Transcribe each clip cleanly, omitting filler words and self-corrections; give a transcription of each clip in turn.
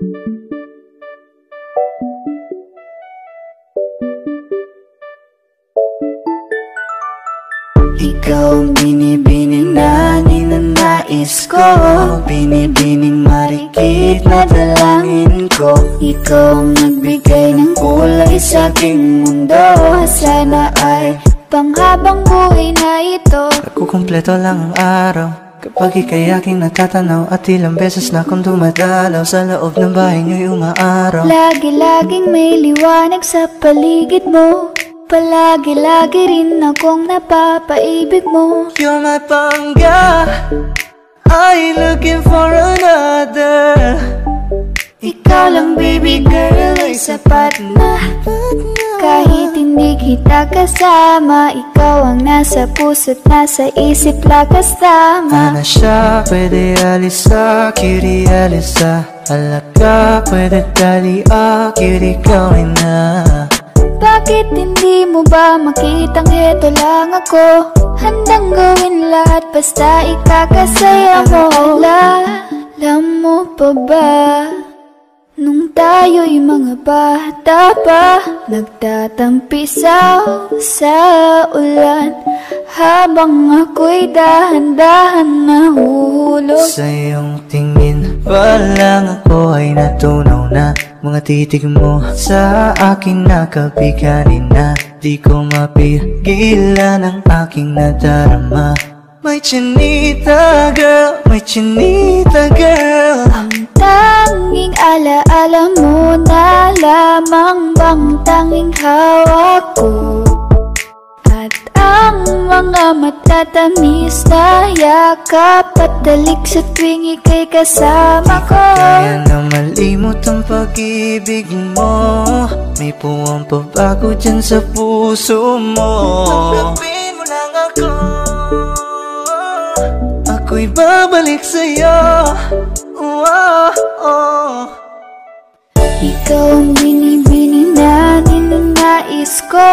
Ikaw ang binibining na ninanais ko, binibining marikit na dalangin ko. Ikaw ang nagbigay ng kulay sa aking mundo. Sana ay panghabang buhay na ito. Nagkukumpleto lang ang araw kapag ika'y aking natatanaw, at ilang beses na akong dumadalaw sa loob ng bahay niyo'y umaaraw. Lagi-laging may liwanag sa paligid mo, palagi-lagi rin akong napapaibig mo. You're my pangga, I ain't looking for another. Ikaw lang baby girl ay sapat na. Kahit hindi kita kasama, ikaw ang nasa puso't nasa isip lakas tama. Ana siya, pwede alisa, cutie alisa. Halaka, pwede tali, cutie gawin na. Bakit hindi mo ba makitang heto lang ako? Handang gawin lahat basta ikakasaya mo. Alam mo pa ba, nung tayo'y mga bata pa, nagtatampisaw sa ulan, habang ako'y dahan-dahan nahuhulog. Sa iyong tingin pa lang ako ay natunaw na. Mga titig mo sa akin nakabiganin na. Di ko mapigilan ang aking nadarama. My chinita girl, my chinita girl. Ang tanging alaala mo na lamang bang tanging hawak ko, at ang mga matatamis na yakap at dalik sa tuwing ika'y kasama ko. Kaya na malimot ang pag-ibig mo, may puwang pabago dyan sa puso mo. Tanggapin mo lang ako, ako'y babalik sa'yo. Ikaw ang binibining na ninanais ko,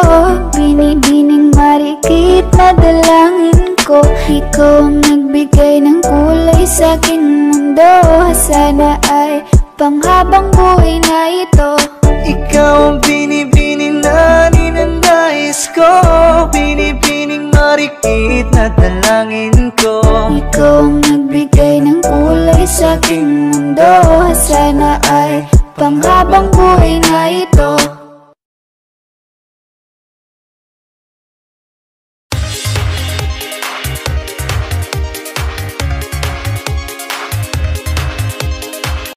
binibining marikit na dalangin ko. Ikaw ang nagbigay ng kulay sa aking mundo. Sana ay panghabang buhay na ito. Ikaw ang binibining na ninanais ko, binibining marikit na dalangin ko. Ikaw ang nagbigay ng kulay sa aking mundo. Sana ay panghabang buhay na ito.